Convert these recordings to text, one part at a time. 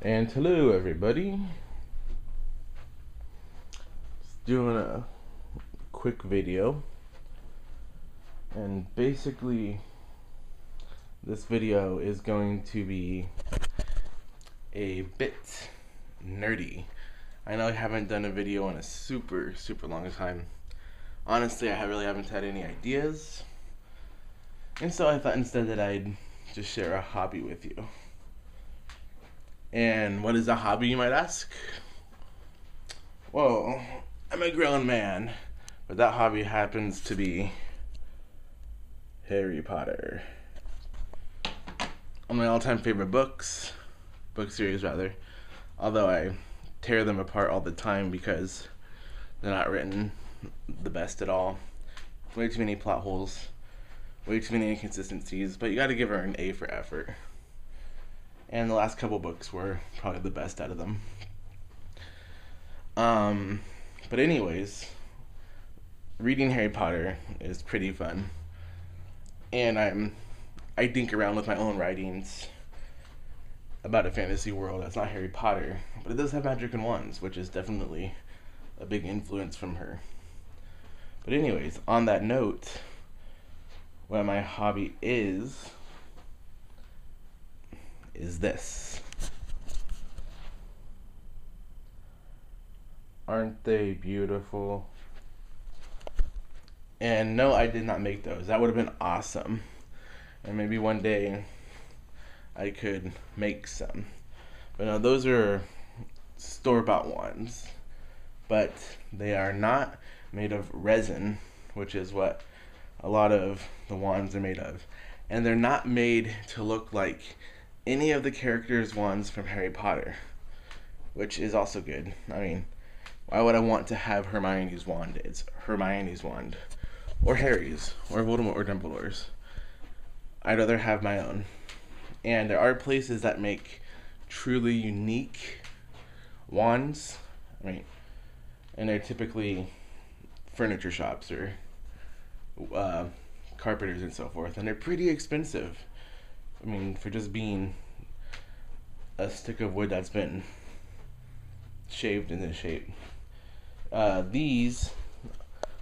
And hello everybody. Just doing a quick video. And basically this video is going to be a bit nerdy. I know I haven't done a video in a super long time. Honestly, I really haven't had any ideas. And so I thought instead that I'd just share a hobby with you. And what is a hobby, you might ask? Well, I'm a grown man, but that hobby happens to be Harry Potter. One of my all-time favorite book series rather, although I tear them apart all the time because they're not written the best at all. Way too many plot holes, way too many inconsistencies, but you gotta give her an A for effort. And the last couple books were probably the best out of them. But anyways, reading Harry Potter is pretty fun. And I dink around with my own writings about a fantasy world that's not Harry Potter, but it does have magic and wands, which is definitely a big influence from her. But anyways, on that note, what my hobby is this. Aren't they beautiful? And no, I did not make those. That would have been awesome. And maybe one day I could make some. But no, those are store-bought ones. But they are not made of resin, which is what a lot of the wands are made of. And they're not made to look like any of the characters' wands from Harry Potter, which is also good. I mean, why would I want to have Hermione's wand? It's Hermione's wand. Or Harry's. Or Voldemort or Dumbledore's. I'd rather have my own. And there are places that make truly unique wands. I mean, and they're typically furniture shops or carpenters and so forth. And they're pretty expensive. I mean, for just being a stick of wood that's been shaved in this shape. These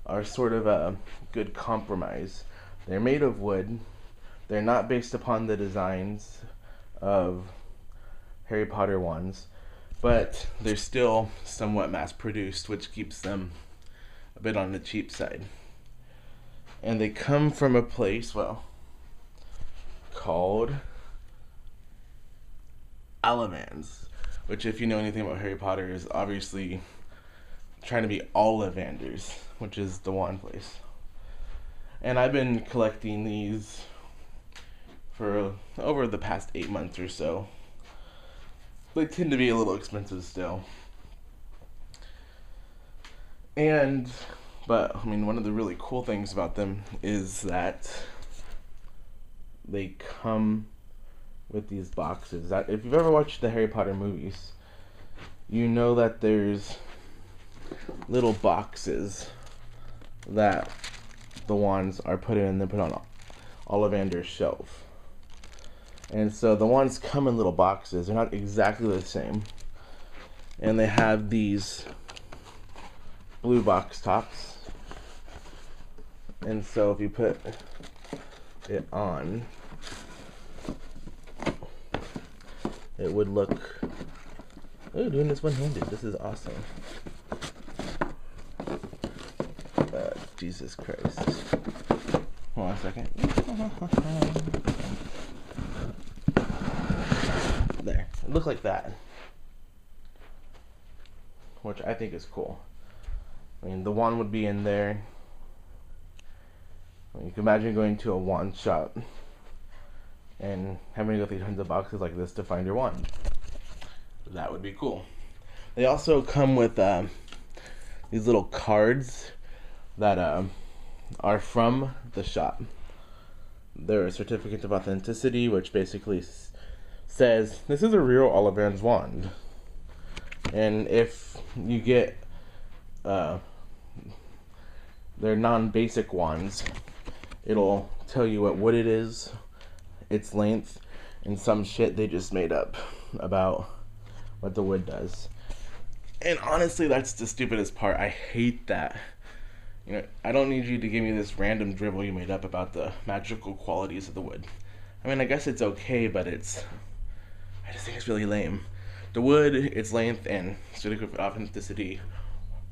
are sort of a good compromise. They're made of wood. They're not based upon the designs of Harry Potter wands, but they're still somewhat mass-produced, which keeps them a bit on the cheap side. And they come from a place, well, called Alivan's, which, if you know anything about Harry Potter, is obviously trying to be Ollivanders, which is the wand place. And I've been collecting these for over the past 8 months or so. They tend to be a little expensive still. But I mean, one of the really cool things about them is that they come with these boxes. That if you've ever watched the Harry Potter movies, you know that there's little boxes that the wands are put in and then put on Ollivander's shelf. And so the wands come in little boxes. They're not exactly the same. And they have these blue box tops. And so if you put it on, it would look... Oh, doing this one-handed. This is awesome. Jesus Christ. Hold on a second. There. It looks like that. Which I think is cool. I mean, the wand would be in there. I mean, you can imagine going to a wand shop and having to go through tons of boxes like this to find your wand. That would be cool. They also come with these little cards that are from the shop. They're a certificate of authenticity, which basically says this is a real Ollivander's wand. And if you get their non-basic wands, it'll tell you what wood it is, its length, and some shit they just made up about what the wood does. And honestly, that's the stupidest part. I hate that. You know, I don't need you to give me this random drivel you made up about the magical qualities of the wood. I mean, I guess it's okay, but I just think it's really lame. The wood, its length, and certificate of authenticity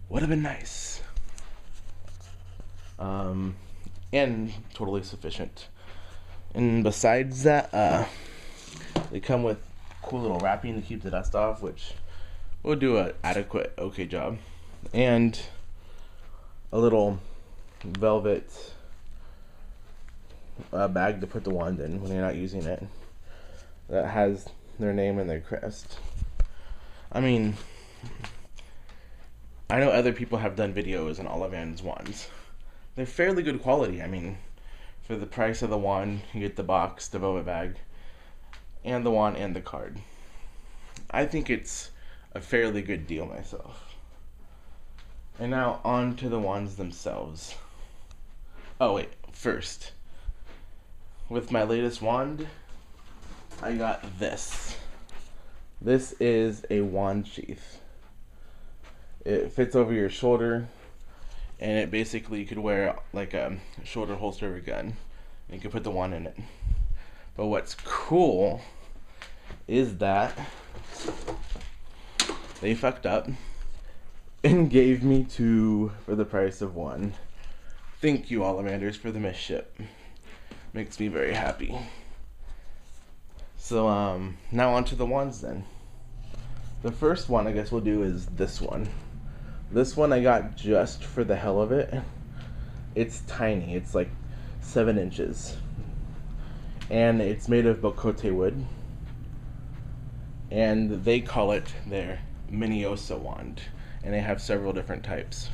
would have been nice. And totally sufficient. And besides that, they come with cool little wrapping to keep the dust off, which will do an adequate, okay job. And a little velvet bag to put the wand in when you're not using it, that has their name and their crest. I mean, I know other people have done videos on Alivan's wands. They're fairly good quality. I mean, for the price of the wand, you get the box, the velvet bag, and the wand and the card. I think it's a fairly good deal myself. And now on to the wands themselves. Oh wait, first, with my latest wand, I got this. This is a wand sheath. It fits over your shoulder, and it basically, you could wear like a shoulder holster of a gun, and you could put the wand in it. But what's cool is that they fucked up and gave me two for the price of one. Thank you, Olimanders, for the misship. Makes me very happy. So, now on to the wands then. The first one I guess we'll do is this one. This one I got just for the hell of it. It's tiny. It's like 7 inches. And it's made of bocote wood. And they call it their Miniosa wand. And they have several different types.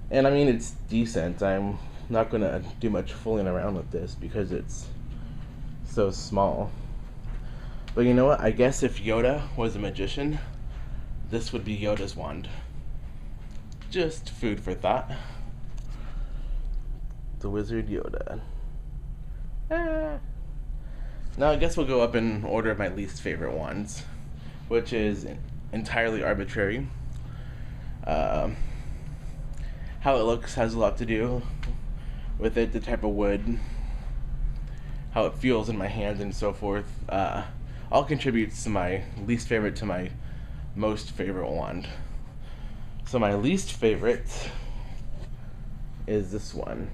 And I mean, it's decent. I'm not going to do much fooling around with this because it's so small. But you know what? I guess if Yoda was a magician, this would be Yoda's wand. Just food for thought. The Wizard Yoda. Now I guess we'll go up in order of my least favorite wands, which is entirely arbitrary. How it looks has a lot to do with it, the type of wood, how it feels in my hand, and so forth. All contributes to my least favorite to my most favorite wand. So my least favorite is this one.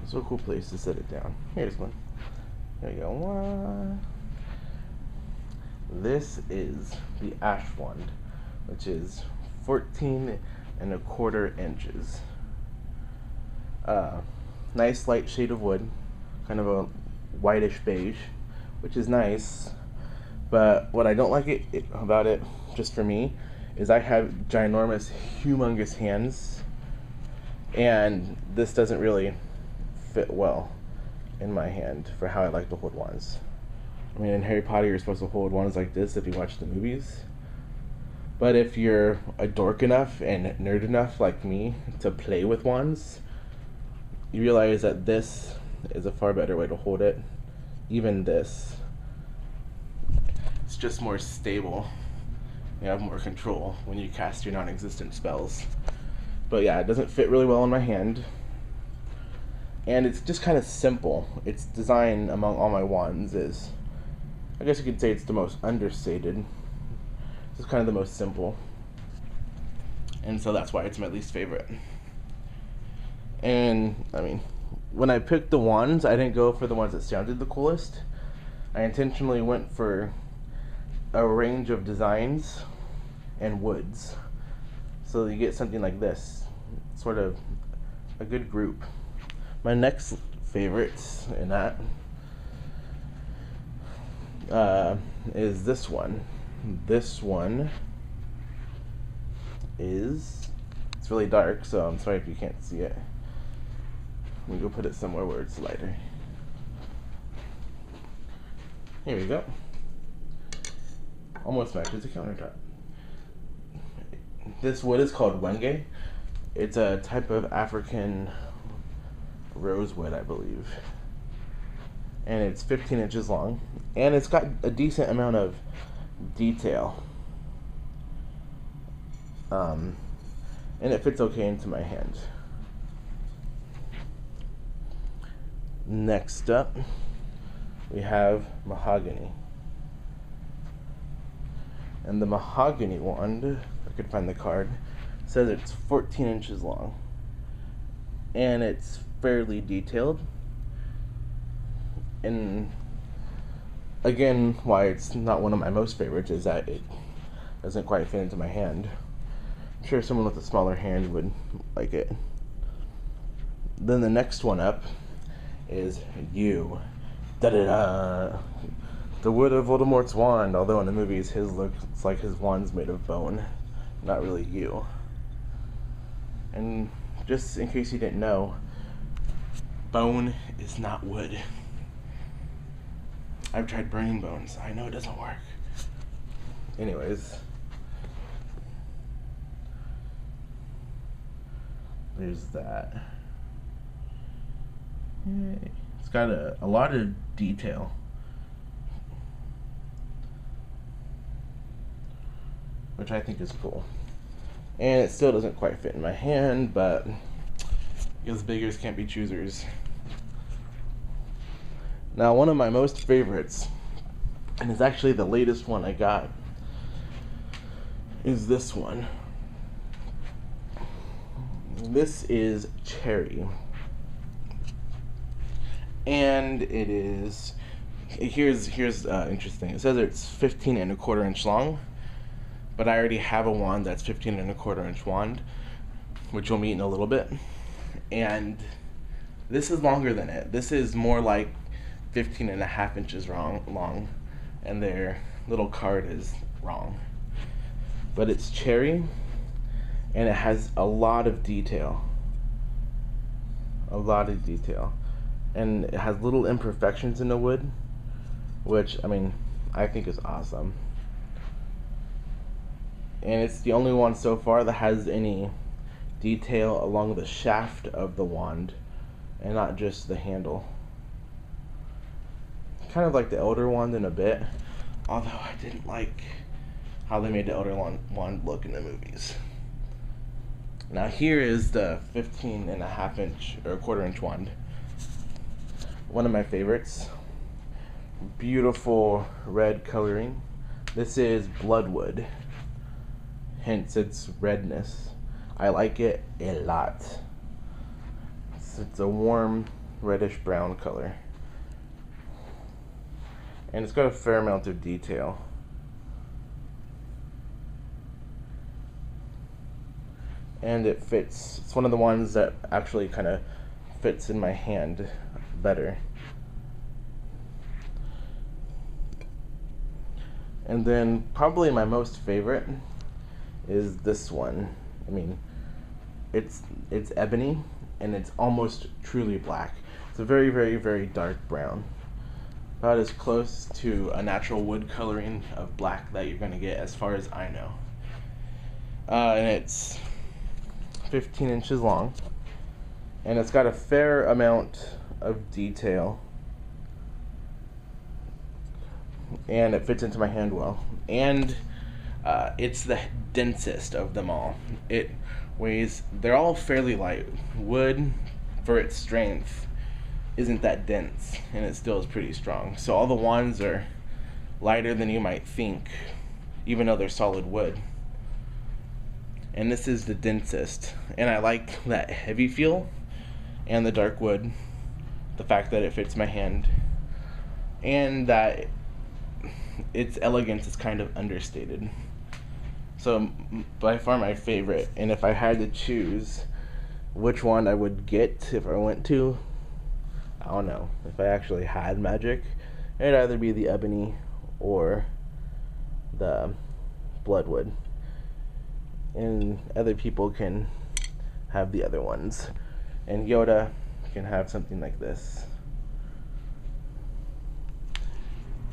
It's a cool place to set it down. Here's one. There you go. This is the ash wand, which is 14¼ inches. Nice light shade of wood, kind of a whitish beige, which is nice. But what I don't like about it, just for me, is I have ginormous, humongous hands, and this doesn't really fit well in my hand for how I like to hold wands. I mean, in Harry Potter, you're supposed to hold wands like this if you watch the movies. But if you're a dork enough and nerd enough like me to play with wands, you realize that this is a far better way to hold it. Even this. It's just more stable. You have more control when you cast your non-existent spells. But yeah, it doesn't fit really well in my hand. And it's just kind of simple. Its design among all my wands is, I guess you could say it's the most understated. It's kind of the most simple. And so that's why it's my least favorite. And, I mean, when I picked the wands, I didn't go for the ones that sounded the coolest. I intentionally went for a range of designs and woods. So you get something like this. Sort of a good group. My next favorite in that is this one. This one is, it's really dark, so I'm sorry if you can't see it. Let me go put it somewhere where it's lighter. Here we go. Almost matches the countertop. This wood is called wenge. It's a type of African rosewood, I believe. and it's 15 inches long, and it's got a decent amount of detail. And it fits okay into my hand. Next up, we have mahogany. And the mahogany wand, if I could find the card, says it's 14 inches long. And it's fairly detailed. And again, why it's not one of my most favorites is that it doesn't quite fit into my hand. I'm sure someone with a smaller hand would like it. Then the next one up is you. Da-da-da! The wood of Voldemort's wand, although in the movies his looks like his wand's made of bone, not really you. And just in case you didn't know, bone is not wood. I've tried burning bones. I know it doesn't work. Anyways, there's that. It's got a lot of detail. Which I think is cool. And it still doesn't quite fit in my hand, but because beggars can't be choosers. Now, one of my most favorites, and it's actually the latest one I got, is this one. This is cherry. And it is, here's interesting. It says it's 15 and a quarter inch long, but I already have a wand that's 15 and a quarter inch wand, which we'll meet in a little bit. And this is longer than it. This is more like 15 and a half inches long, and their little card is wrong. But it's cherry, and it has a lot of detail. A lot of detail. And it has little imperfections in the wood, which, I mean, I think is awesome. And it's the only one so far that has any detail along the shaft of the wand, and not just the handle. Kind of like the Elder Wand in a bit, although I didn't like how they made the Elder Wand look in the movies. Now here is the 15 and a half inch or quarter inch wand. One of my favorites. Beautiful red coloring. This is bloodwood, hence its redness. I like it a lot. It's a warm reddish brown color. And it's got a fair amount of detail. And it fits. It's one of the ones that actually kind of fits in my hand better. And then probably my most favorite is this one. I mean, it's ebony, and it's almost truly black. It's a very, very, very dark brown. About as close to a natural wood coloring of black that you're going to get, as far as I know. And it's 15 inches long, and it's got a fair amount of detail, and it fits into my hand well. And it's the densest of them all. It weighs, they're all fairly light. Wood, for its strength, isn't that dense, and it still is pretty strong. So all the wands are lighter than you might think, even though they're solid wood. And this is the densest, and I like that heavy feel and the dark wood, the fact that it fits my hand, and that its elegance is kind of understated. So by far my favorite. And if I had to choose which one I would get if I went to, I don't know, if I actually had magic, it'd either be the ebony or the bloodwood. And other people can have the other ones. And Yoda can have something like this.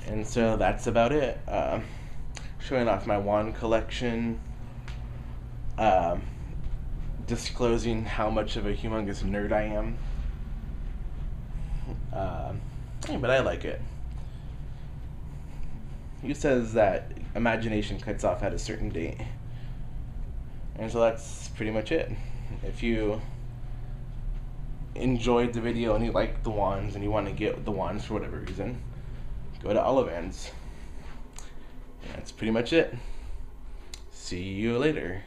And so that's about it. Showing off my wand collection. Disclosing how much of a humongous nerd I am. Hey, but I like it. He says that imagination cuts off at a certain date. And so that's pretty much it. If you enjoyed the video and you like the wands and you want to get the wands for whatever reason, go to Alivan's. That's pretty much it. See you later.